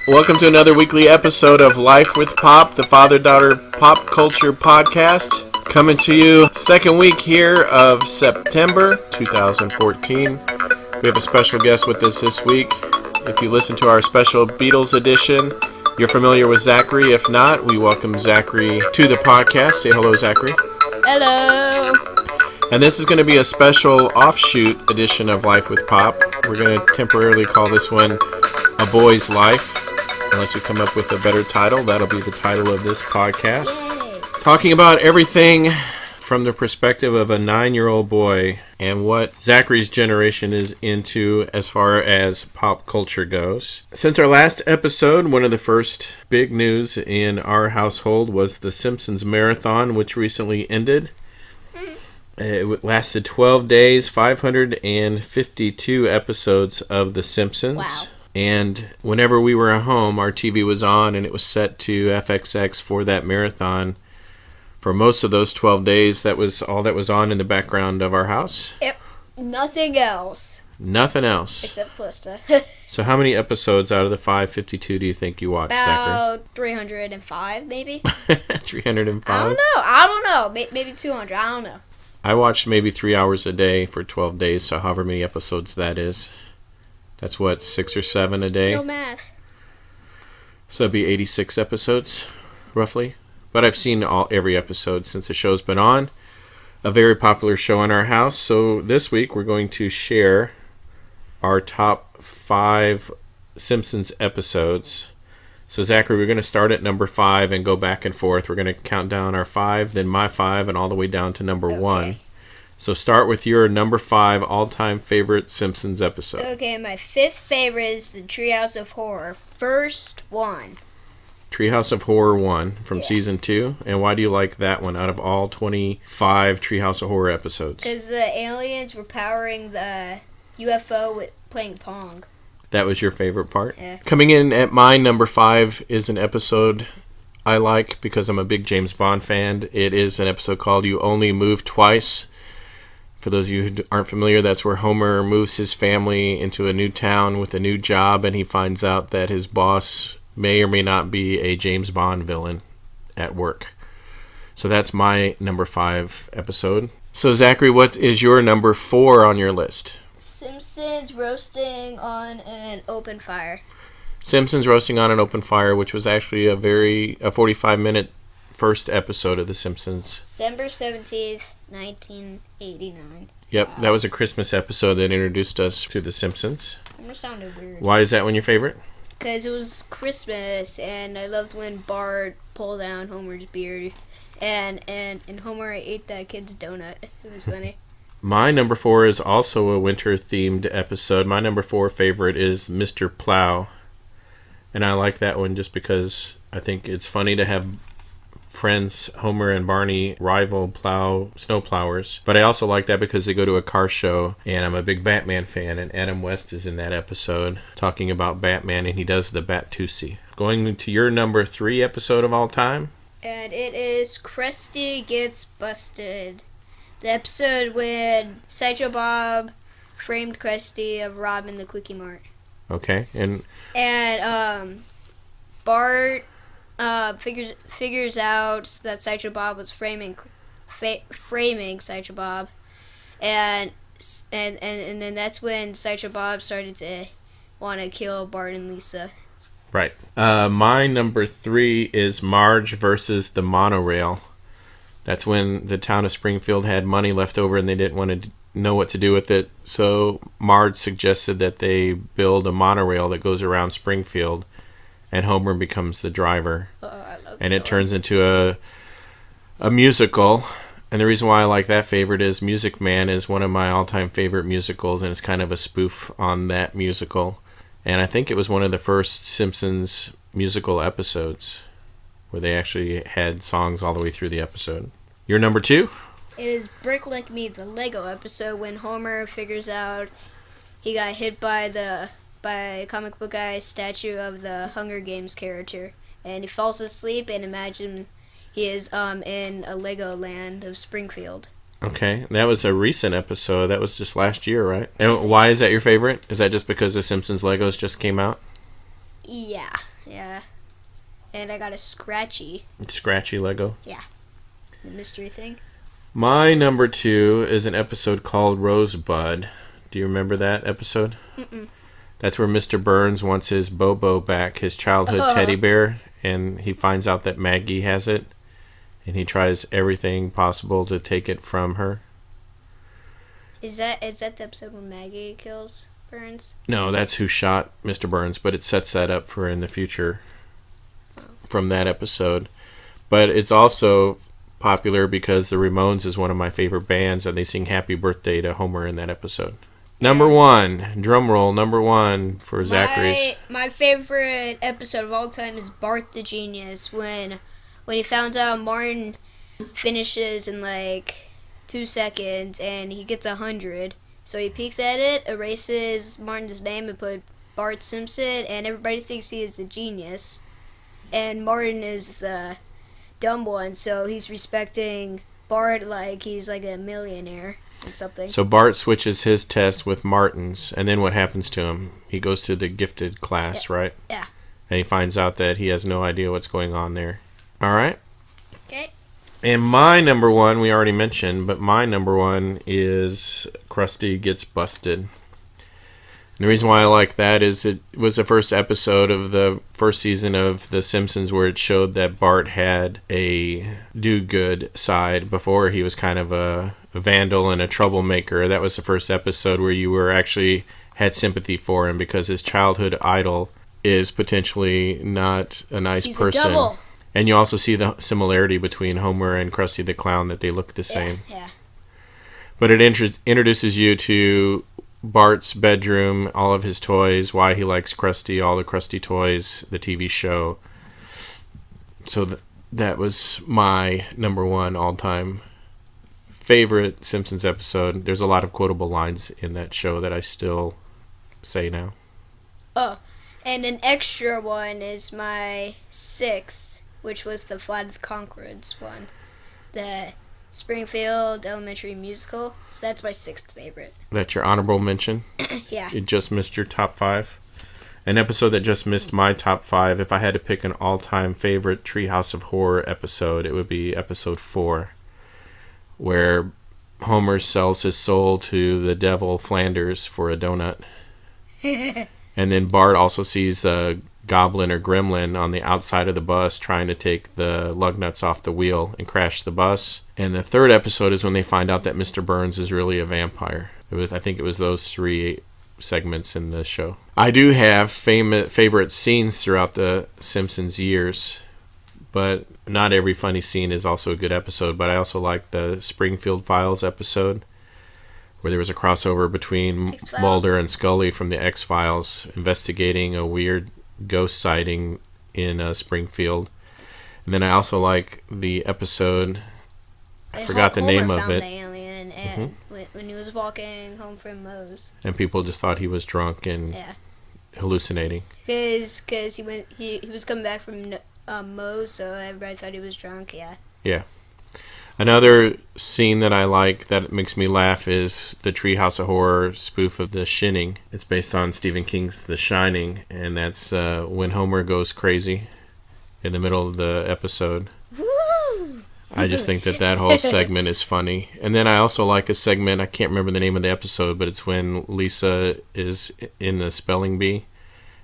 Welcome to another weekly episode of Life with Pop, the father-daughter pop culture podcast. Coming to you second week here of September 2014. We have a special guest with us this week. If you listen to our special Beatles edition, you're familiar with Zachary. If not, we welcome Zachary to the podcast. Say hello, Zachary. Hello. And this is going to be a special offshoot edition of Life with Pop. We're going to temporarily call this one A Boy's Life. Unless we come up with a better title, that'll be the title of this podcast. Yay. Talking about everything from the perspective of a 9-year-old boy and what Zachary's generation is into as far as pop culture goes. Since our last episode, one of the first big news in our household was the Simpsons Marathon, which recently ended. It lasted 12 days, 552 episodes of The Simpsons. Wow. And whenever we were at home, our TV was on and it was set to FXX for that marathon. For most of those 12 days, that was all that was on in the background of our house. Yep. Nothing else. Nothing else. Except Flista. So how many episodes out of the 552 do you think you watched, About 305, maybe? Zachary? 305? I don't know. Maybe 200. I don't know. I watched maybe 3 hours a day for 12 days, so however many episodes that is. That's what, 6 or 7 a day? No math. So it'd be 86 episodes, roughly. But I've seen every episode since the show's been on. A very popular show in our house. So this week we're going to share our top 5 Simpsons episodes. So Zachary, we're going to start at number 5 and go back and forth. We're going to count down our 5, then my 5, and all the way down to number 1. So start with your number 5 all-time favorite Simpsons episode. Okay, my 5th favorite is the Treehouse of Horror. First one. Treehouse of Horror 1 from season 2. And why do you like that one out of all 25 Treehouse of Horror episodes? Because the aliens were powering the UFO with playing Pong. That was your favorite part? Yeah. Coming in at my number 5 is an episode I like because I'm a big James Bond fan. It is an episode called You Only Move Twice. For those of you who aren't familiar, that's where Homer moves his family into a new town with a new job, and he finds out that his boss may or may not be a James Bond villain at work. So that's my number 5 episode. So Zachary, what is your number 4 on your list? Simpsons roasting on an open fire. Simpsons roasting on an open fire, which was actually a 45-minute first episode of The Simpsons. December 17th, 1989. Yep, Wow. That was a Christmas episode that introduced us to The Simpsons. That sounded weird. Why is that one your favorite? Because it was Christmas, and I loved when Bart pulled down Homer's beard, and Homer ate that kid's donut. It was funny. My number 4 is also a winter-themed episode. My number 4 favorite is Mr. Plow. And I like that one just because I think it's funny to have friends, Homer and Barney, rival snow plowers. But I also like that because they go to a car show, and I'm a big Batman fan, and Adam West is in that episode talking about Batman, and he does the Bat-Tusi. Going to your number 3 episode of all time. And it is Krusty Gets Busted. The episode when Sideshow Bob framed Krusty of robbing the Quickie Mart. Okay, and Bart figures out that Sideshow Bob was framing Sideshow Bob, and then that's when Sideshow Bob started to want to kill Bart and Lisa. Right. My number 3 is Marge versus the monorail. That's when the town of Springfield had money left over and they didn't want to know what to do with it. So Marge suggested that they build a monorail that goes around Springfield, and Homer becomes the driver. And it turns into a musical. And the reason why I like that favorite is Music Man is one of my all-time favorite musicals, and it's kind of a spoof on that musical. And I think it was one of the first Simpsons musical episodes where they actually had songs all the way through the episode. Your number 2? It is Brick Like Me, the Lego episode, when Homer figures out he got hit by comic book guy's statue of the Hunger Games character, and he falls asleep and imagine he is in a Lego land of Springfield. Okay, that was a recent episode. That was just last year, right? And why is that your favorite? Is that just because the Simpsons Legos just came out? Yeah, Yeah. And I got a Scratchy. Scratchy Lego. Yeah. The mystery thing. My number 2 is an episode called Rosebud. Do you remember that episode? Mm-mm. That's where Mr. Burns wants his Bobo back, his childhood teddy bear, and he finds out that Maggie has it, and he tries everything possible to take it from her. Is that the episode when Maggie kills Burns? No, that's who shot Mr. Burns, but it sets that up for in the future from that episode. But it's also popular because the Ramones is one of my favorite bands, and they sing Happy Birthday to Homer in that episode. Number 1, drum roll, number 1 for Zachary's. My favorite episode of all time is Bart the Genius, when he found out Martin finishes in like 2 seconds and he gets 100. So he peeks at it, erases Martin's name and put Bart Simpson, and everybody thinks he is the genius. And Martin is the dumb one, so he's respecting Bart like he's like a millionaire. Something. So Bart switches his test with Martin's, and then what happens to him? He goes to the gifted class, right? Yeah. And he finds out that he has no idea what's going on there. All right? Okay. And my number 1, we already mentioned, but my number 1 is Krusty Gets Busted. And the reason why I like that is it was the first episode of the first season of The Simpsons where it showed that Bart had a do-good side before he was kind of a vandal and a troublemaker. That was the first episode where you were actually had sympathy for him because his childhood idol is potentially not a nice person. A devil. And you also see the similarity between Homer and Krusty the Clown, that they look the same. Yeah. But it introduces you to Bart's bedroom, all of his toys, why he likes Krusty, all the Krusty toys, the TV show. So that was my number 1 all-time favorite Simpsons episode. There's a lot of quotable lines in that show that I still say now. Oh, and an extra one is my 6th, which was the Flight of the Conchords one. The Springfield Elementary Musical. So that's my 6th favorite. That's your honorable mention? Yeah. It just missed your top 5? An episode that just missed my top 5. If I had to pick an all-time favorite Treehouse of Horror episode, it would be episode 4. Where Homer sells his soul to the devil Flanders for a donut. And then Bart also sees a goblin or gremlin on the outside of the bus trying to take the lug nuts off the wheel and crash the bus. And the 3rd episode is when they find out that Mr. Burns is really a vampire. I think it was those 3 segments in the show. I do have favorite scenes throughout the Simpsons years, but not every funny scene is also a good episode. But I also like the Springfield Files episode, where there was a crossover between X-Files. Mulder and Scully from the X-Files investigating a weird ghost sighting in Springfield. And then I also like the episode, I forgot the name of it. The alien, and when he was walking home from Moe's. And people just thought he was drunk and hallucinating. Because he was coming back from Moe's, so everybody thought he was drunk, Yeah. Another scene that I like that makes me laugh is the Treehouse of Horror spoof of The Shining. It's based on Stephen King's The Shining, and that's when Homer goes crazy in the middle of the episode. Woo! I just think that whole segment is funny. And then I also like a segment, I can't remember the name of the episode, but it's when Lisa is in the spelling bee,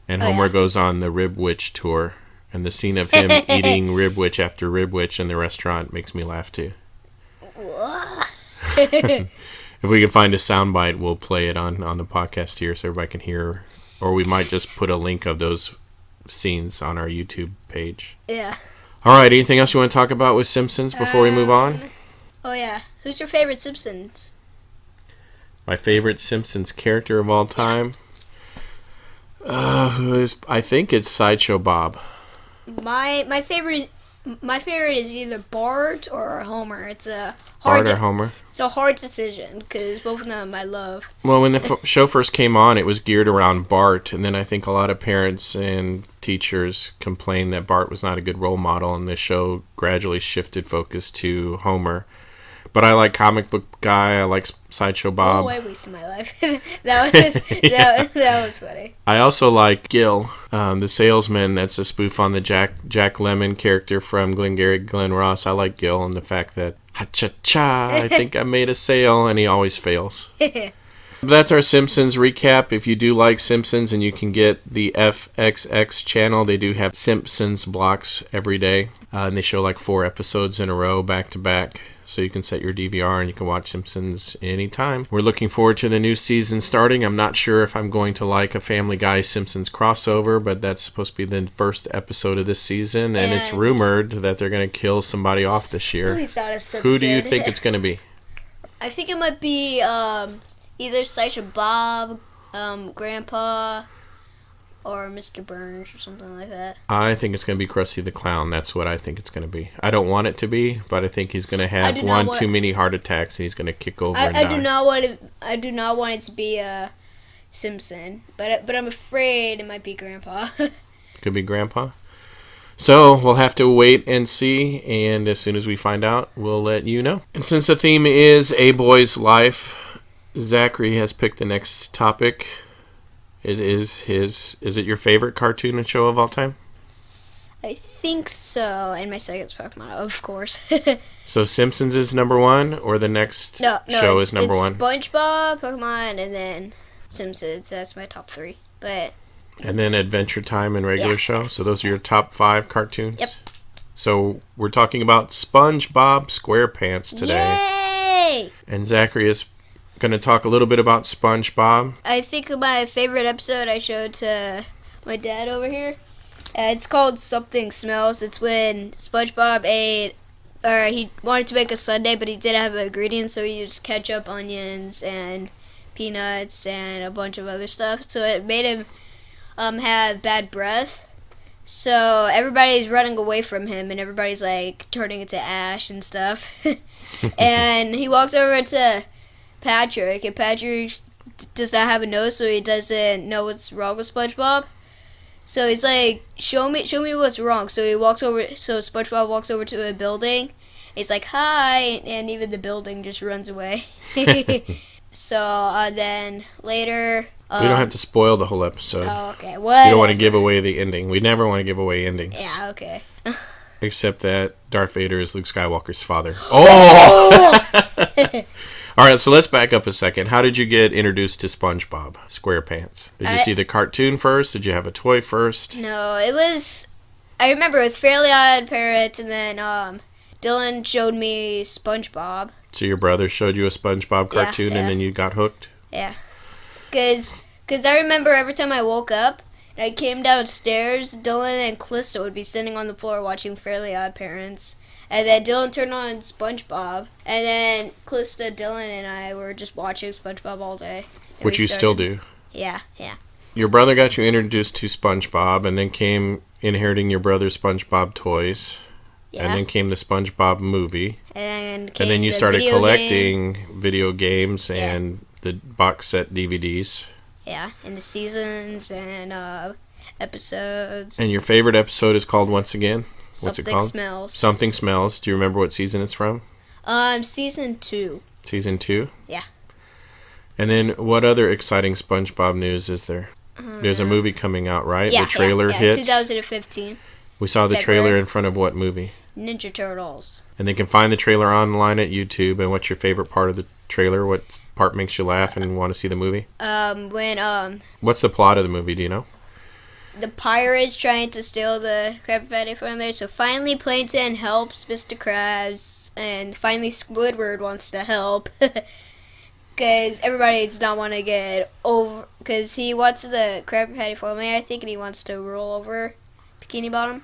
and Homer goes on the Rib Witch tour. And the scene of him eating Rib Witch after Rib Witch in the restaurant makes me laugh too. If we can find a soundbite, we'll play it on the podcast here so everybody can hear. Or we might just put a link of those scenes on our YouTube page. Yeah. All right, anything else you want to talk about with Simpsons before we move on? Oh, yeah. Who's your favorite Simpsons? My favorite Simpsons character of all time? I think it's Sideshow Bob. My favorite is either Bart or Homer. It's a Bart or Homer? It's a hard decision because both of them I love. Well, when the show first came on, it was geared around Bart, and then I think a lot of parents and teachers complained that Bart was not a good role model, and the show gradually shifted focus to Homer. But I like Comic Book Guy. I like Sideshow Bob. Oh, I wasted my life. that was funny. I also like Gil, the salesman. That's a spoof on the Jack Lemmon character from Glengarry Glen Ross. I like Gil and the fact that, ha-cha-cha, I think I made a sale, and he always fails. That's our Simpsons recap. If you do like Simpsons and you can get the FXX channel, they do have Simpsons blocks every day. And they show like 4 episodes in a row back to back. So you can set your DVR and you can watch Simpsons anytime. We're looking forward to the new season starting. I'm not sure if I'm going to like a Family Guy Simpsons crossover, but that's supposed to be the first episode of this season. And it's rumored that they're going to kill somebody off this year. Please not a Simpson. Who do you think it's going to be? I think it might be either Sideshow Bob, Grandpa, or Mr. Burns or something like that. I think it's going to be Krusty the Clown. That's what I think it's going to be. I don't want it to be, but I think he's going to have too many heart attacks and he's going to kick over and die. I do not want it to be Simpson, but I'm afraid it might be Grandpa. Could be Grandpa. So we'll have to wait and see, and as soon as we find out, we'll let you know. And since the theme is A Boy's Life, Zachary has picked the next topic. It is it your favorite cartoon and show of all time? I think so, and my second's Pokemon, of course. So Simpsons is number 1, or the next show is number 1? SpongeBob, Pokemon, and then Simpsons. That's my top 3. And then Adventure Time and regular show. So those are your top 5 cartoons? Yep. So we're talking about SpongeBob SquarePants today. Yay! And Zachary is going to talk a little bit about SpongeBob. I think my favorite episode I showed to my dad over here. It's called Something Smells. It's when SpongeBob he wanted to make a sundae, but he didn't have ingredients, so he used ketchup, onions, and peanuts, and a bunch of other stuff. So it made him have bad breath. So everybody's running away from him, and everybody's like turning into ash and stuff. And he walks over to Patrick, and Patrick does not have a nose, so he doesn't know what's wrong with SpongeBob. So he's like, show me what's wrong. So SpongeBob walks over to a building. He's like, hi, and even the building just runs away. So then later, we don't have to spoil the whole episode. Oh, okay. What? You don't want to give away the ending. We never want to give away endings. Yeah, okay. Except that Darth Vader is Luke Skywalker's father. Oh! All right, so let's back up a second. How did you get introduced to SpongeBob SquarePants? Did you see the cartoon first? Did you have a toy first? No, I remember it was Fairly Odd Parents, and then Dylan showed me SpongeBob. So your brother showed you a SpongeBob cartoon, and then you got hooked? Yeah. Because I remember every time I woke up and I came downstairs, Dylan and Calista would be sitting on the floor watching Fairly Odd Parents. And then Dylan turned on SpongeBob. And then Calista, Dylan, and I were just watching SpongeBob all day. Which you still do. Yeah. Your brother got you introduced to SpongeBob, and then came inheriting your brother's SpongeBob toys. Yeah. And then came the SpongeBob movie. And then you started collecting video games and the box set DVDs. Yeah, and the seasons and episodes. And your favorite episode is called, once again? What's it called? Something Smells. Something Smells. Do you remember what season it's from? Season 2. Season 2? Yeah. And then what other exciting SpongeBob news is there? There's a movie coming out, right? Yeah, the trailer hit. 2015. We saw the trailer in front of what movie? Ninja Turtles. And they can find the trailer online at YouTube. And what's your favorite part of the trailer? What part makes you laugh and want to see the movie? What's the plot of the movie? Do you know? The pirates trying to steal the Krabby Patty from there. So finally Plankton helps Mr. Krabs, and finally Squidward wants to help. Because everybody does not want to get over, because he wants the Krabby Patty formula, I think, and he wants to roll over Bikini Bottom.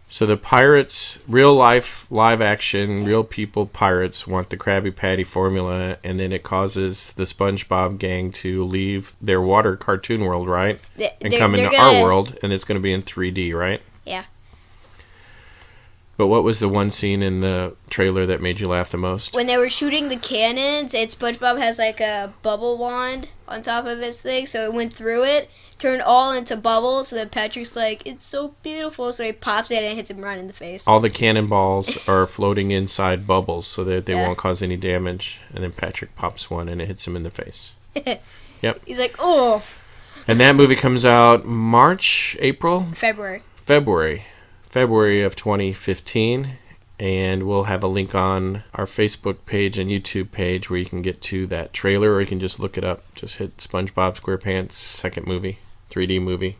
So the pirates, real life, live action, real people pirates want the Krabby Patty formula, and then it causes the SpongeBob gang to leave their water cartoon world, right? And come into our world, and it's going to be in 3D, right? Yeah. But what was the one scene in the trailer that made you laugh the most? When they were shooting the cannons, and SpongeBob has like a bubble wand on top of his thing, so it went through it, turned all into bubbles, and then Patrick's like, it's so beautiful, so he pops it and hits him right in the face. All the cannonballs are floating inside bubbles so that they won't cause any damage, and then Patrick pops one and it hits him in the face. Yep. He's like, oh. And that movie comes out April? February of 2015, and we'll have a link on our Facebook page and YouTube page where you can get to that trailer, or you can just look it up. Just hit SpongeBob SquarePants second movie, 3D movie.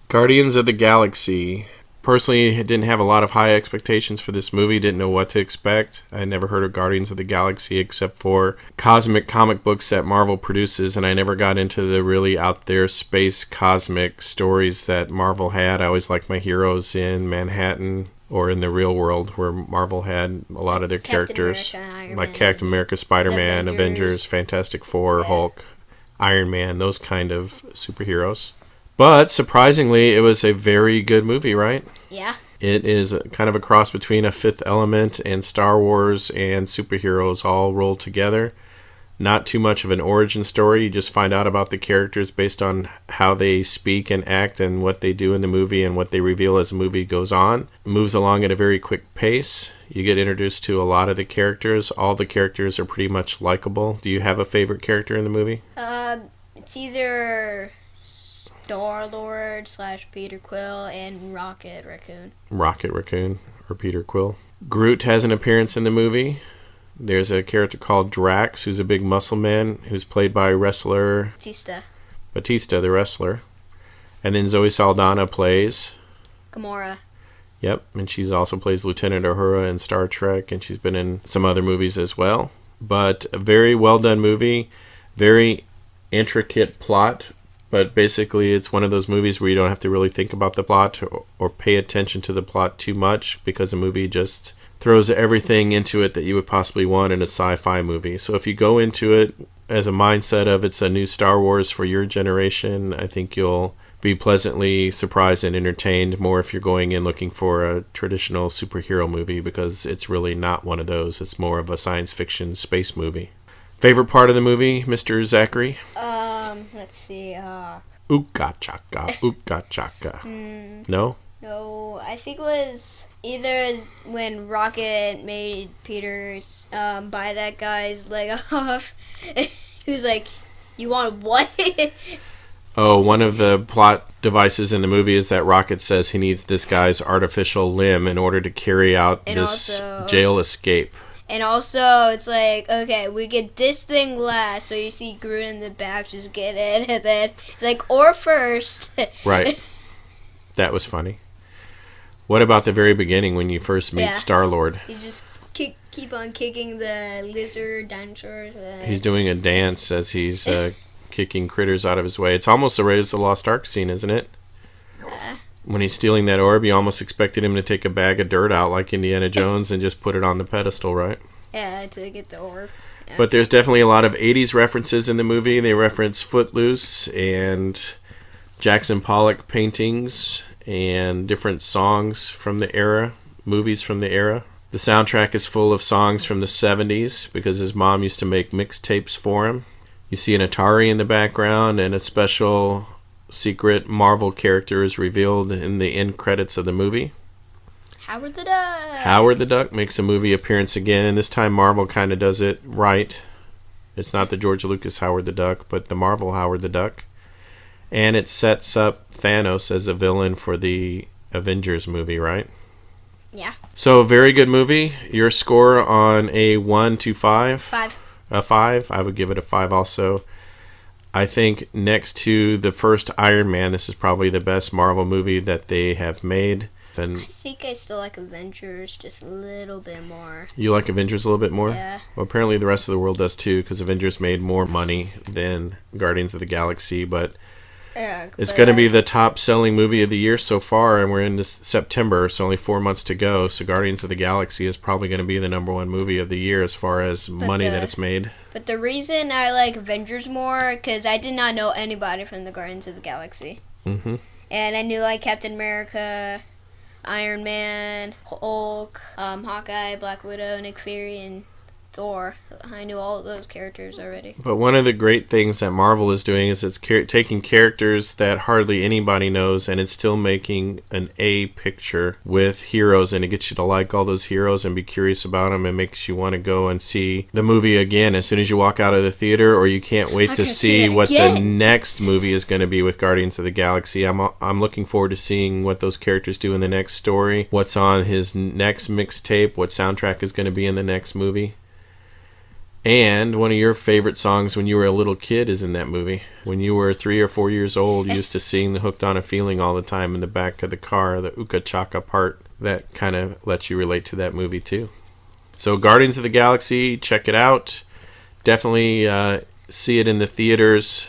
Guardians of the Galaxy. Personally, I didn't have a lot of high expectations for this movie, didn't know what to expect. I had never heard of Guardians of the Galaxy except for cosmic comic books that Marvel produces, and I never got into the really out there space cosmic stories that Marvel had. I always liked my heroes in Manhattan or in the real world where Marvel had a lot of their characters. Like Captain America, Spider-Man, Avengers, Fantastic Four, Hulk, Iron Man, those kind of superheroes. But surprisingly, it was a very good movie, right? Yeah. It is kind of a cross between a Fifth Element and Star Wars and superheroes all rolled together. Not too much of an origin story. You just find out about the characters based on how they speak and act and what they do in the movie and what they reveal as the movie goes on. It moves along at a very quick pace. You get introduced to a lot of the characters. All the characters are pretty much likable. Do you have a favorite character in the movie? It's either Star-Lord / Peter Quill and Rocket Raccoon. Rocket Raccoon or Peter Quill. Groot has an appearance in the movie. There's a character called Drax, who's a big muscle man, who's played by wrestler Batista, the wrestler. And then Zoe Saldana plays Gamora. Yep, and she's also plays Lieutenant Uhura in Star Trek, and she's been in some other movies as well. But a very well done movie, very intricate plot. But basically, it's one of those movies where you don't have to really think about the plot or pay attention to the plot too much, because the movie just throws everything into it that you would possibly want in a sci-fi movie. So if you go into it as a mindset of it's a new Star Wars for your generation, I think you'll be pleasantly surprised and entertained more if you're going in looking for a traditional superhero movie, because it's really not one of those. It's more of a science fiction space movie. Favorite part of the movie, Mr. Zachary? Let's see. Ooka chaka. No? No, I think it was either when Rocket made Peter buy that guy's leg off. He was like, "You want what?" Oh, one of the plot devices in the movie is that Rocket says he needs this guy's artificial limb in order to carry out this jail escape. And also, it's like, okay, we get this thing last, so you see Groot in the back just get it, and then it's like, or first. Right. That was funny. What about the very beginning when you first meet Star-Lord? You just keep on kicking the lizard dinosaurs. He's doing a dance as he's kicking critters out of his way. It's almost a Raiders of the Lost Ark scene, isn't it? When he's stealing that orb, you almost expected him to take a bag of dirt out like Indiana Jones and just put it on the pedestal, right? Yeah, to get the orb. Yeah. But there's definitely a lot of 80s references in the movie. They reference Footloose and Jackson Pollock paintings and different songs from the era, movies from the era. The soundtrack is full of songs from the 70s because his mom used to make mixtapes for him. You see an Atari in the background, and a special secret Marvel character is revealed in the end credits of the movie. Howard the Duck. Howard the Duck makes a movie appearance again, and this time Marvel kind of does it right. It's not the George Lucas Howard the Duck, but the Marvel Howard the Duck. And it sets up Thanos as a villain for the Avengers movie, right? Yeah. So, very good movie. Your score on a 1 to 5? 5. A 5? I would give it a 5 also. I think next to the first Iron Man, this is probably the best Marvel movie that they have made. And I think I still like Avengers just a little bit more. You like Avengers a little bit more? Yeah. Well, apparently the rest of the world does too, because Avengers made more money than Guardians of the Galaxy, but it's going to be the top-selling movie of the year so far, and we're in this September, so only 4 months to go. So Guardians of the Galaxy is probably going to be the number one movie of the year as far as money that it's made. But the reason I like Avengers more, because I did not know anybody from the Guardians of the Galaxy. Mm-hmm. And I knew like Captain America, Iron Man, Hulk, Hawkeye, Black Widow, Nick Fury, and Thor. I knew all of those characters already. But one of the great things that Marvel is doing is it's taking characters that hardly anybody knows, and it's still making an A picture with heroes, and it gets you to like all those heroes and be curious about them, and makes you want to go and see the movie again as soon as you walk out of the theater, or you can't wait to see what the next movie is going to be with Guardians of the Galaxy. I'm looking forward to seeing what those characters do in the next story, what's on his next mixtape, what soundtrack is going to be in the next movie. And one of your favorite songs when you were a little kid is in that movie. When you were 3 or 4 years old, you used to sing the Hooked on a Feeling all the time in the back of the car, the Uka Chaka part. That kind of lets you relate to that movie too. So Guardians of the Galaxy, check it out. Definitely see it in the theaters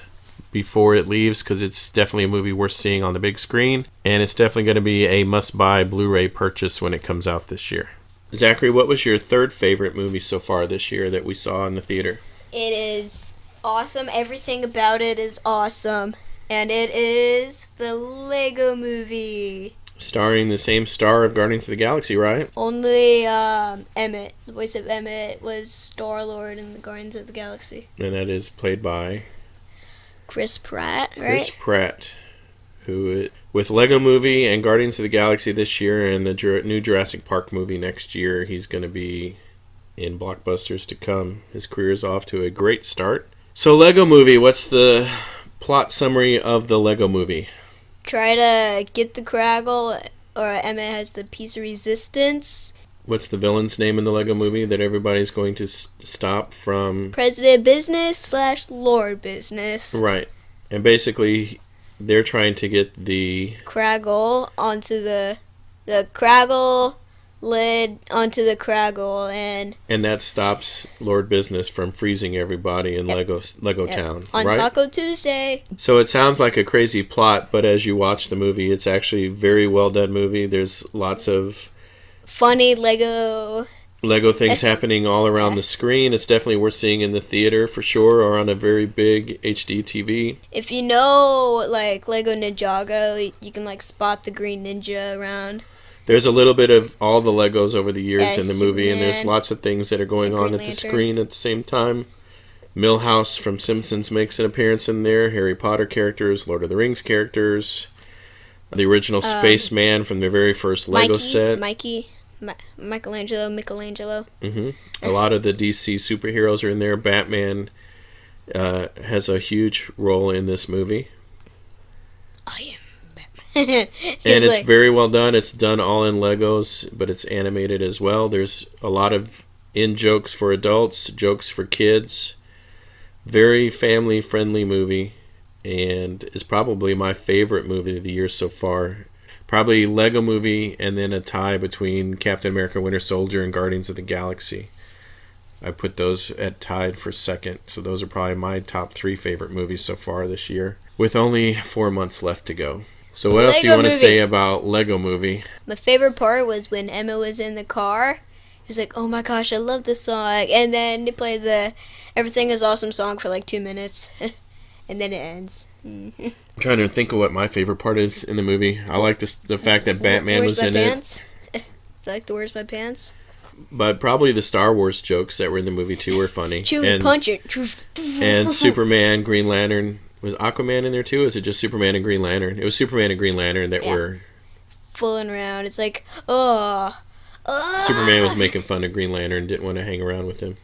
before it leaves, because it's definitely a movie worth seeing on the big screen. And it's definitely going to be a must-buy Blu-ray purchase when it comes out this year. Zachary, what was your third favorite movie so far this year that we saw in the theater? It is awesome. Everything about it is awesome. And it is the Lego Movie. Starring the same star of Guardians of the Galaxy, right? Only Emmett, the voice of Emmett, was Star-Lord in the Guardians of the Galaxy. And that is played by Chris Pratt, right? Chris Pratt, who with Lego Movie and Guardians of the Galaxy this year and the new Jurassic Park movie next year, he's going to be in blockbusters to come. His career is off to a great start. So Lego Movie, what's the plot summary of the Lego Movie? Try to get the Craggle, or Emmett has the piece of resistance. What's the villain's name in the Lego Movie that everybody's going to stop from? President Business / Lord Business. Right. And basically, they're trying to get the Craggle onto the Craggle lid onto the Craggle, and that stops Lord Business from freezing everybody in Lego Town, on right? Taco Tuesday. So it sounds like a crazy plot, but as you watch the movie, it's actually a very well done movie. There's lots of funny Lego things happening all around the screen. It's definitely worth seeing in the theater for sure, or on a very big HD TV. If you know like Lego Ninjago, you can like spot the green ninja around. There's a little bit of all the Legos over the years in the movie, Superman, and there's lots of things that are going on at the screen at the same time. Milhouse from Simpsons makes an appearance in there. Harry Potter characters, Lord of the Rings characters, the original Spaceman from the very first Lego set. Michelangelo. Mm-hmm. A lot of the DC superheroes are in there. Batman has a huge role in this movie. I am Batman. And it's very well done. It's done all in Legos, but it's animated as well. There's a lot of in-jokes for adults, jokes for kids. Very family-friendly movie, and is probably my favorite movie of the year so far. Probably Lego Movie, and then a tie between Captain America Winter Soldier and Guardians of the Galaxy. I put those at tied for second, so those are probably my top 3 favorite movies so far this year, with only 4 months left to go. So what else do you want to say about Lego Movie? My favorite part was when Emma was in the car. He was like, oh my gosh, I love this song. And then they played the Everything is Awesome song for like 2 minutes. And then it ends. I'm trying to think of what my favorite part is in the movie. I like the fact that Batman was in it. I like the Where's My Pants? But probably the Star Wars jokes that were in the movie too were funny. Punch it. And Superman, Green Lantern. Was Aquaman in there too? Or is it just Superman and Green Lantern? It was Superman and Green Lantern that were fooling around. It's like, Superman was making fun of Green Lantern, didn't want to hang around with him.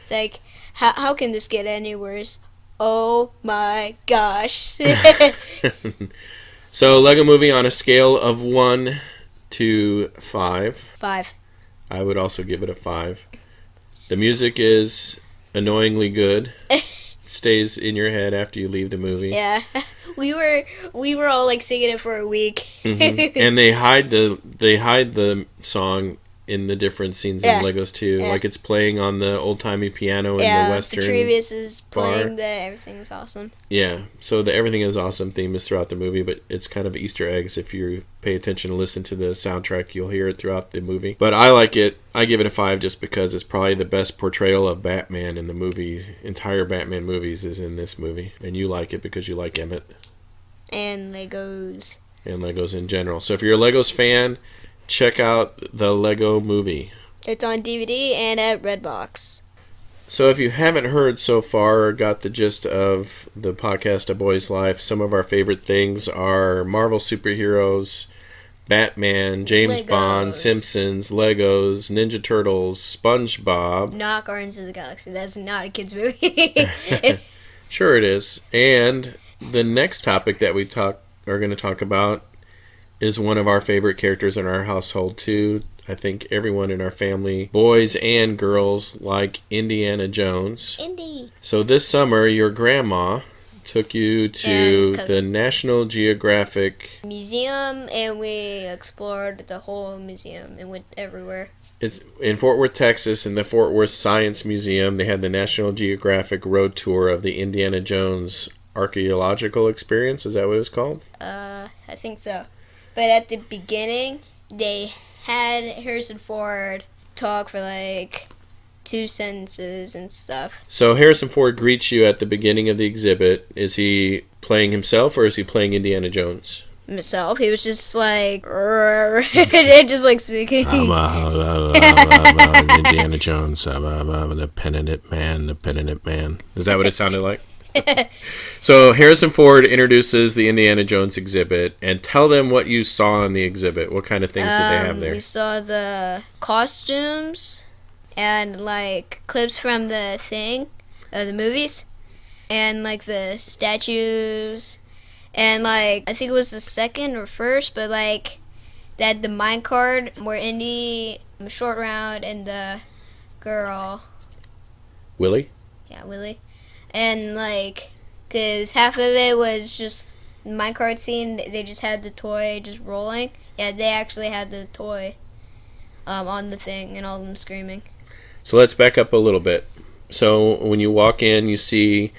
It's like, how can this get any worse? Oh my gosh. So, Lego Movie on a scale of 1 to 5. 5. I would also give it a 5. The music is annoyingly good. Stays in your head after you leave the movie. Yeah. We were all like singing it for a week. Mm-hmm. And they hide the song in the different scenes in Legos too. Like it's playing on the old-timey piano in the Western the Trevious is playing bar. the Everything is Awesome. Yeah, so the Everything is Awesome theme is throughout the movie, but it's kind of Easter eggs. If you pay attention and listen to the soundtrack, you'll hear it throughout the movie. But I like it. I give it a 5 just because it's probably the best portrayal of Batman in the movie. Entire Batman movies is in this movie. And you like it because you like Emmett. And Legos. and Legos in general. So if you're a Legos fan, check out the Lego Movie. It's on DVD and at Redbox. So if you haven't heard so far or got the gist of the podcast A Boy's Life, some of our favorite things are Marvel superheroes, Batman, James Bond, Simpsons, Legos, Ninja Turtles, SpongeBob. Not Guardians of the Galaxy. That's not a kid's movie. Sure it is. And the next topic that we are going to talk about is one of our favorite characters in our household too. I think everyone in our family, boys and girls, like Indiana Jones. Indy. So this summer, your grandma took you to the National Geographic Museum, and we explored the whole museum and went everywhere. It's in Fort Worth, Texas, in the Fort Worth Science Museum. They had the National Geographic road tour of the Indiana Jones archaeological experience. Is that what it was called? I think so. But at the beginning, they had Harrison Ford talk for like 2 sentences and stuff. So Harrison Ford greets you at the beginning of the exhibit. Is he playing himself or is he playing Indiana Jones? Himself. He was just like, just like speaking. Indiana Jones, the penitent man. Is that what it sounded like? So Harrison Ford introduces the Indiana Jones exhibit, and tell them what you saw in the exhibit. What kind of things did they have there? We saw the costumes and like clips from the the movies, and like the statues, and like I think it was the second or first, but like they had the minecart where Indy, Short Round, and the girl, Willie? Yeah, Willie. And, like, because half of it was just minecart scene. They just had the toy just rolling. Yeah, they actually had the toy on the thing and all of them screaming. So let's back up a little bit. So when you walk in, you see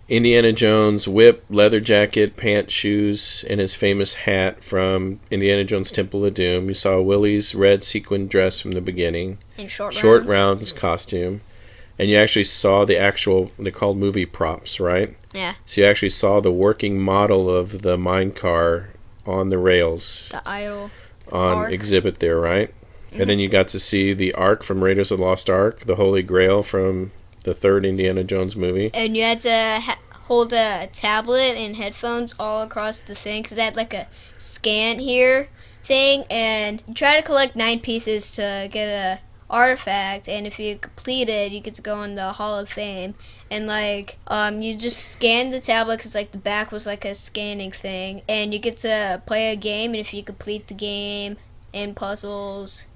Indiana Jones' whip, leather jacket, pants, shoes, and his famous hat from Indiana Jones' Temple of Doom. You saw Willie's red sequin dress from the beginning. And Short Round's costume. And you actually saw they're called movie props, right? Yeah. So you actually saw the working model of the mine car on the rails. The idol. On Ark. exhibit there, right? Mm-hmm. And then you got to see the Ark from Raiders of the Lost Ark, the Holy Grail from the third Indiana Jones movie. And you had to hold a tablet and headphones all across the thing, because they had like a scan here thing, and you try to collect 9 pieces to get a artifact, and if you complete it, you get to go in the Hall of Fame. And like you just scan the tablet, because like the back was like a scanning thing, and you get to play a game, and if you complete the game and puzzles,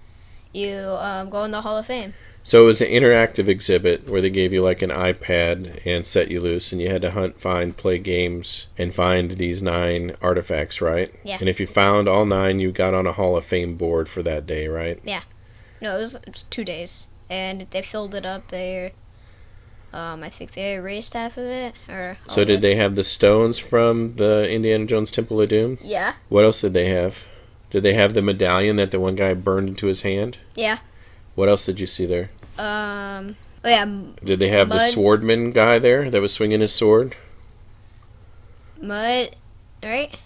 you go in the Hall of Fame. So it was an interactive exhibit where they gave you like an iPad and set you loose, and you had to hunt, find, play games, and find these 9 artifacts, right? Yeah. And if you found all 9, you got on a Hall of Fame board for that day, right? Yeah. No, it was 2 days, and they filled it up. I think they erased half of it. So did they have the stones from the Indiana Jones Temple of Doom? Yeah. What else did they have? Did they have the medallion that the one guy burned into his hand? Yeah. What else did you see there? Oh yeah. Did they have the swordman guy there that was swinging his sword? Mutt, right?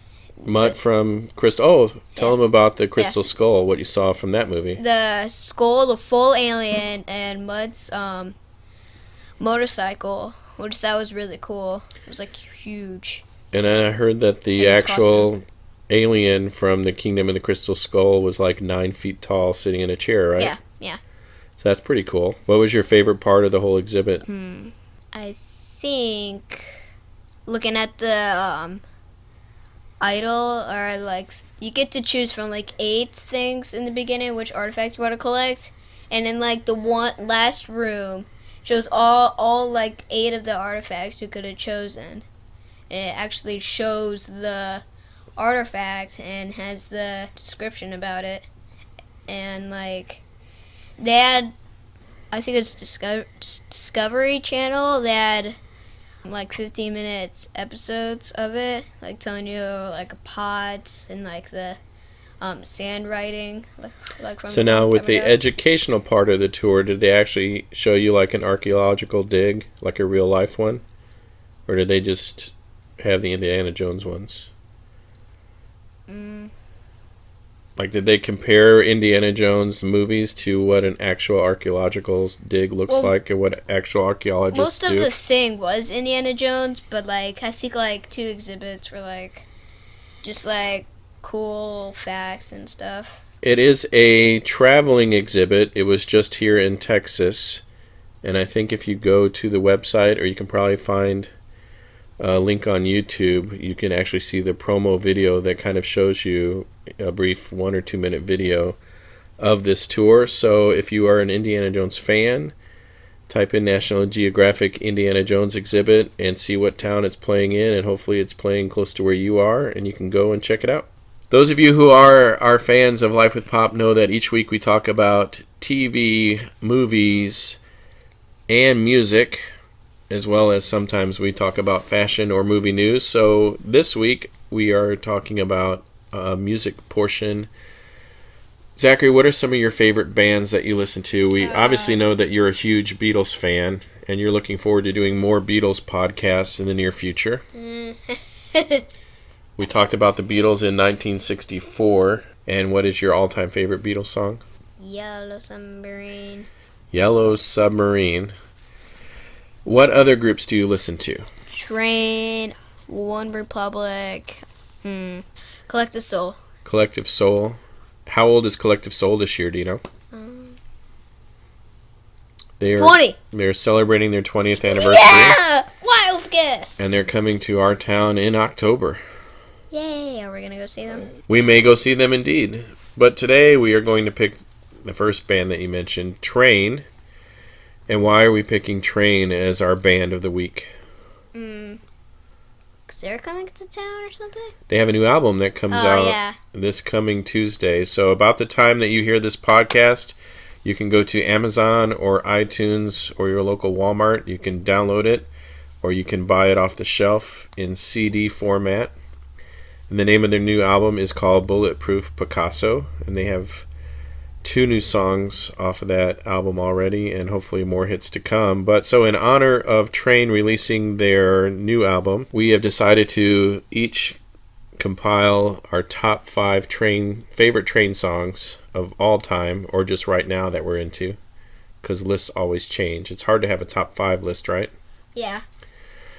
Mutt from Crystal. Oh, tell them about the Crystal Skull. What you saw from that movie? The skull, the full alien, and Mutt's motorcycle, which that was really cool. It was like huge. And I heard that the actual alien from the Kingdom of the Crystal Skull was like 9 feet tall, sitting in a chair, right? Yeah. So that's pretty cool. What was your favorite part of the whole exhibit? I think looking at the idol, or like you get to choose from like 8 things in the beginning, which artifact you want to collect, and in like the one last room shows all like 8 of the artifacts you could have chosen. And it actually shows the artifact and has the description about it, and like they had, I think it's Discovery Channel, they had like 15 minutes episodes of it, like telling you like a pot and like the sand writing, like from. So now with the educational part of the tour, did they actually show you like an archaeological dig, like a real life one, or did they just have the Indiana Jones ones? Like, did they compare Indiana Jones movies to what an actual archaeological dig looks like and what actual archaeologists Most of do? the thing was Indiana Jones, but like I think like 2 exhibits were like just like cool facts and stuff. It is a traveling exhibit. It was just here in Texas. And I think if you go to the website, or you can probably find a link on YouTube, you can actually see the promo video that kind of shows you a brief 1 or 2 minute video of this tour. So if you are an Indiana Jones fan, type in National Geographic Indiana Jones exhibit and see what town it's playing in, and hopefully it's playing close to where you are, and you can go and check it out. Those of you who are our fans of Life with Pop know that each week we talk about TV, movies, and music, as well as sometimes we talk about fashion or movie news. So this week we are talking about a music portion. Zachary, what are some of your favorite bands that you listen to? We obviously know that you're a huge Beatles fan, and you're looking forward to doing more Beatles podcasts in the near future. We talked about the Beatles in 1964, and what is your all-time favorite Beatles song? Yellow Submarine. Yellow Submarine. What other groups do you listen to? Train, One Republic, Collective Soul. Collective Soul. How old is Collective Soul this year, do you know? 20! They're celebrating their 20th anniversary. Yeah! Wild guess! And they're coming to our town in October. Yay! Are we gonna go see them? We may go see them indeed. But today we are going to pick the first band that you mentioned, Train. And why are we picking Train as our band of the week? Because they're coming to town or something? They have a new album that comes out this coming Tuesday. So about the time that you hear this podcast, you can go to Amazon or iTunes or your local Walmart. You can download it, or you can buy it off the shelf in CD format. And the name of their new album is called Bulletproof Picasso, and they have 2 new songs off of that album already, and hopefully more hits to come. But so in honor of Train releasing their new album, we have decided to each compile our top 5 favorite Train songs of all time, or just right now that we're into, because lists always change. It's hard to have a top 5 list, right? Yeah.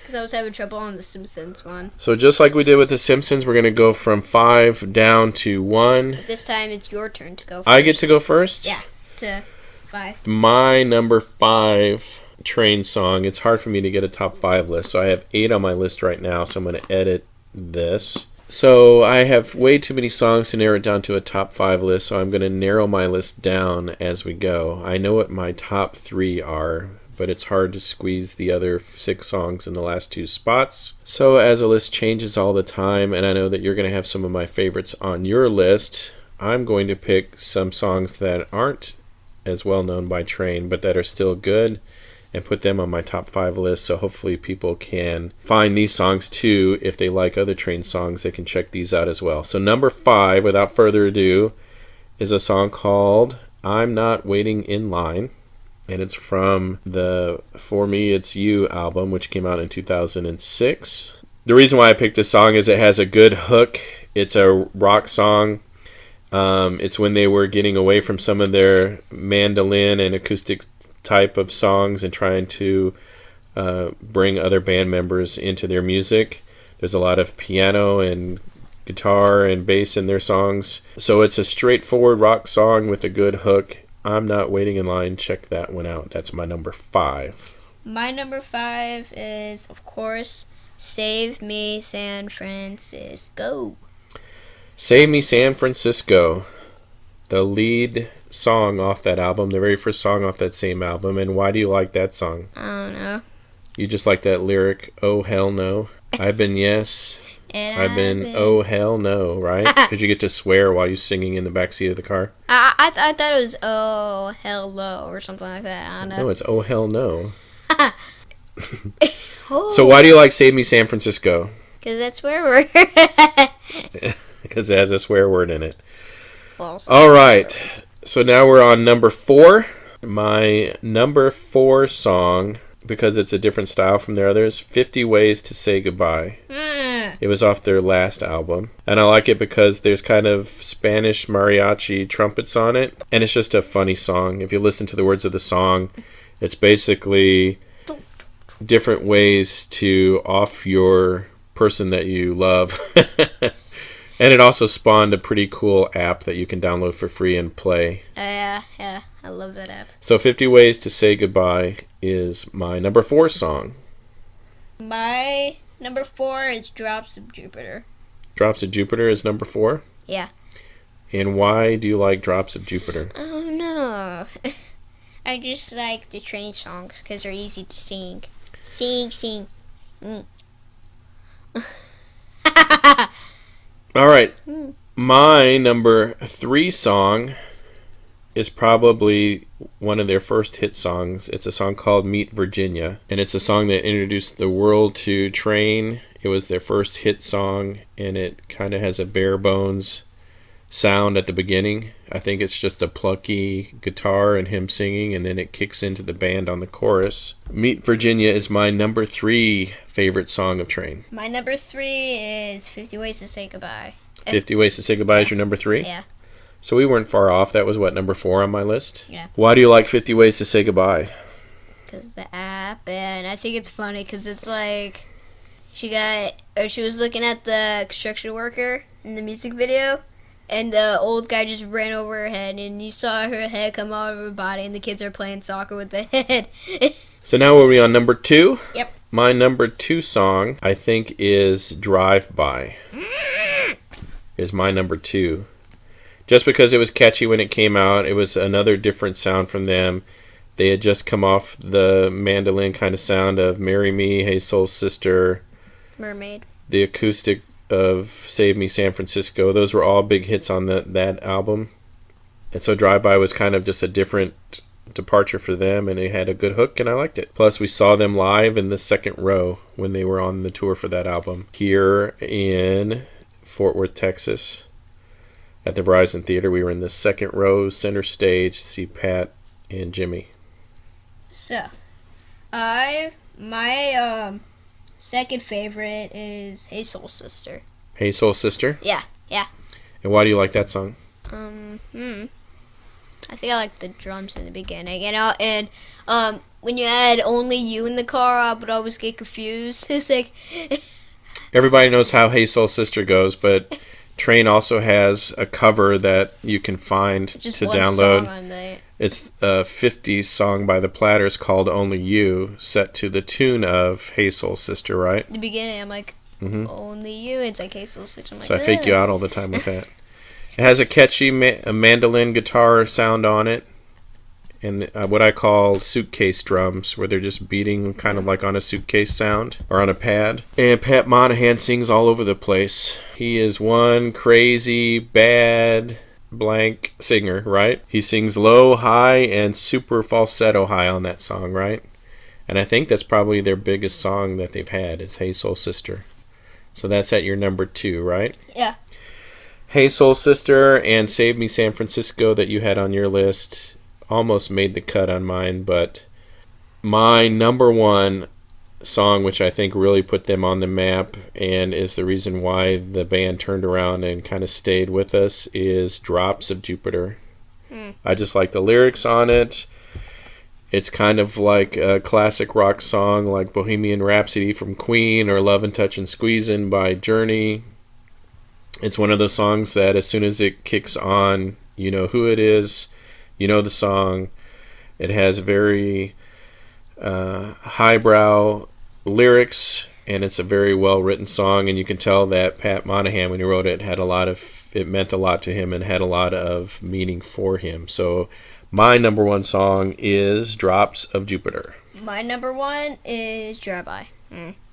Because I was having trouble on the Simpsons one. So just like we did with the Simpsons, we're going to go from 5 down to 1. But this time it's your turn to go first. I get to go first? Yeah, to 5. My number 5 Train song, it's hard for me to get a top 5 list, so I have 8 on my list right now, so I'm going to edit this. So I have way too many songs to narrow it down to a top 5 list, so I'm going to narrow my list down as we go. I know what my top 3 are, but it's hard to squeeze the other 6 songs in the last 2 spots. So as a list changes all the time, and I know that you're going to have some of my favorites on your list, I'm going to pick some songs that aren't as well known by Train, but that are still good, and put them on my top 5 list, so hopefully people can find these songs too. If they like other Train songs, they can check these out as well. So number 5, without further ado, is a song called I'm Not Waiting in Line. And it's from the For Me It's You album, which came out in 2006. The reason why I picked this song is it has a good hook. It's a rock song. It's when they were getting away from some of their mandolin and acoustic type of songs and trying to bring other band members into their music. There's a lot of piano and guitar and bass in their songs. So it's a straightforward rock song with a good hook. I'm Not Waiting in Line. Check that one out. That's my number 5. My number 5 is, of course, Save Me San Francisco. Save Me San Francisco. The lead song off that album. The very first song off that same album. And why do you like that song? I don't know. You just like that lyric, oh hell no. I've been yes. And I've been oh hell no, right? Because you get to swear while you're singing in the backseat of the car. I thought it was oh hello or something like that. I don't know. No, it's oh hell no. So why do you like Save Me San Francisco? Because that's where we're. Because it has a swear word in it. Well, all right. So now we're on number 4. My number 4 song, because it's a different style from the others, 50 Ways to Say Goodbye. It was off their last album. And I like it because there's kind of Spanish mariachi trumpets on it. And it's just a funny song. If you listen to the words of the song, it's basically different ways to off your person that you love. And it also spawned a pretty cool app that you can download for free and play. Yeah, I love that app. So 50 Ways to Say Goodbye is my number 4 song. My number 4 is Drops of Jupiter. Drops of Jupiter is number 4? Yeah. And why do you like Drops of Jupiter? Oh, no. I just like the train songs because they're easy to sing. Sing. All right. My number 3 song is probably one of their first hit songs. It's a song called Meet Virginia, and it's a song that introduced the world to train. It was their first hit song, and it kind of has a bare bones sound at the beginning. I think it's just a plucky guitar and him singing, and then it kicks into the band on the chorus. Meet Virginia is my number 3 favorite song of Train. My number 3 is 50 Ways to Say Goodbye. 50 Ways to Say Goodbye is your number 3? Yeah. So we weren't far off. That was, what, number 4 on my list? Yeah. Why do you like 50 Ways to Say Goodbye? Because the app, and I think it's funny because it's like she was looking at the construction worker in the music video, and the old guy just ran over her head, and you saw her head come out of her body, and the kids are playing soccer with the head. So now are we on number 2? Yep. My number 2 song, I think, is Drive By. Is my number 2. Just because it was catchy when it came out, it was another different sound from them. They had just come off the mandolin kind of sound of Marry Me, Hey Soul Sister, Mermaid. the acoustic of Save Me San Francisco. Those were all big hits on that album. And so Drive By was kind of just a different departure for them, and it had a good hook, and I liked it. Plus, we saw them live in the second row when they were on the tour for that album here in Fort Worth, Texas. At the Verizon Theater, we were in the second row, center stage, to see Pat and Jimmy. So, my second favorite is Hey Soul Sister. Hey Soul Sister? Yeah. And why do you like that song? I think I like the drums in the beginning, and when you had Only You in the car, I would always get confused. It's like Everybody knows how Hey Soul Sister goes, but Train also has a cover that you can find just to one download. song on it. It's a 50s song by the Platters called Only You, set to the tune of Hey Soul Sister, right? In the beginning, I'm like, Only You. It's like Hey Soul Sister. I'm like, So I fake you out all the time with that. It has a catchy mandolin guitar sound on it, and what I call suitcase drums, where they're just beating kind of like on a suitcase sound or on a pad. And Pat Monahan sings all over the place. He is one crazy, bad, blank singer, right? He sings low, high, and super falsetto high on that song, right? And I think that's probably their biggest song that they've had is Hey Soul Sister. So that's at your number 2, right? Yeah. Hey Soul Sister and Save Me San Francisco that you had on your list almost made the cut on mine, but my number 1 song, which I think really put them on the map and is the reason why the band turned around and kind of stayed with us, is Drops of Jupiter. I just like the lyrics on it. It's kind of like a classic rock song like Bohemian Rhapsody from Queen or Lovin' Touchin' Squeezin' by Journey. It's one of those songs that as soon as it kicks on, you know who it is, you know the song. It has very highbrow lyrics, and it's a very well-written song, and you can tell that Pat Monahan, when he wrote it, it meant a lot to him and had a lot of meaning for him. So my number 1 song is Drops of Jupiter. My number 1 is Drive By.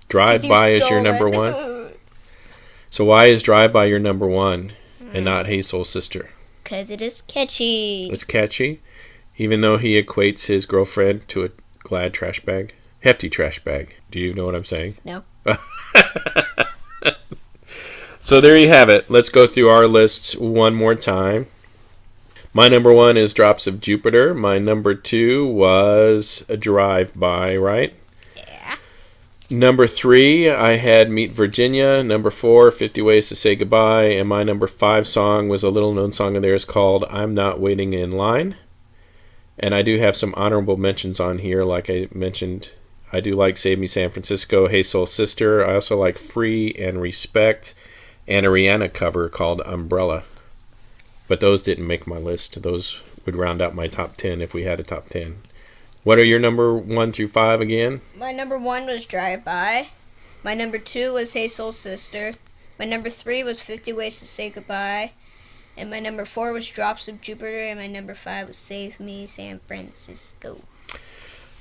Drive By is your number 1? So why is Drive By your number 1 and not Hey Soul Sister? Because it is catchy. It's catchy, even though he equates his girlfriend to a Glad trash bag. Hefty trash bag. Do you know what I'm saying? No. So there you have it. Let's go through our lists one more time. My number 1 is Drops of Jupiter. My number 2 was a Drive By, right? Yeah. Number 3, I had Meet Virginia. Number 4, 50 Ways to Say Goodbye. And my number 5 song was a little-known song of theirs called I'm Not Waiting in Line. And I do have some honorable mentions on here. Like I mentioned, I do like Save Me San Francisco, Hey Soul Sister. I also like Free and Respect, and a Rihanna cover called Umbrella. But those didn't make my list. Those would round out my top 10 if we had a top 10. What are your number 1 through 5 again? My number 1 was Drive By. My number 2 was Hey Soul Sister. My number 3 was 50 Ways to Say Goodbye. And my number 4 was Drops of Jupiter. And my number 5 was Save Me San Francisco.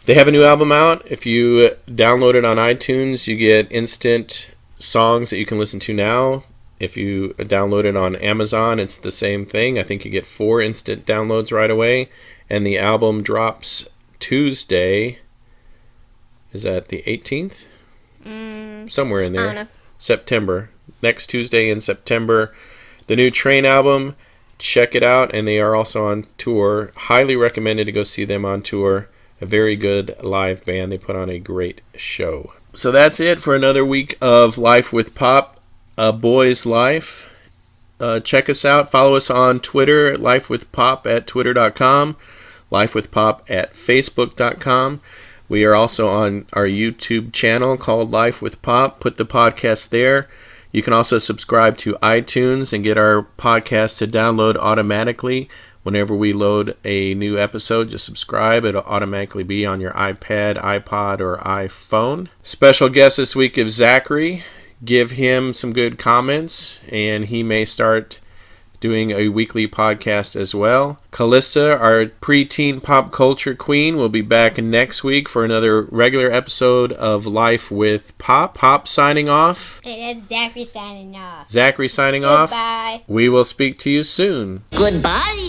They have a new album out. If you download it on iTunes, you get instant songs that you can listen to now. If you download it on Amazon, it's the same thing. I think you get 4 instant downloads right away. And the album drops Tuesday. Is that the 18th? Somewhere in there. I don't know. September. Next Tuesday in September. The new Train album. Check it out. And they are also on tour. Highly recommended to go see them on tour. A very good live band. They put on a great show. So that's it for another week of Life with Pop, A Boy's Life. Check us out. Follow us on Twitter at lifewithpop at twitter.com. lifewithpop at facebook.com. We are also on our YouTube channel called Life with Pop. Put the podcast there. You can also subscribe to iTunes and get our podcast to download automatically. Whenever we load a new episode, just subscribe. It'll automatically be on your iPad, iPod, or iPhone. Special guest this week is Zachary. Give him some good comments, and he may start doing a weekly podcast as well. Callista, our preteen pop culture queen, will be back next week for another regular episode of Life with Pop. Pop signing off. Hey, that's Zachary signing off. Zachary signing off. Goodbye. We will speak to you soon. Goodbye.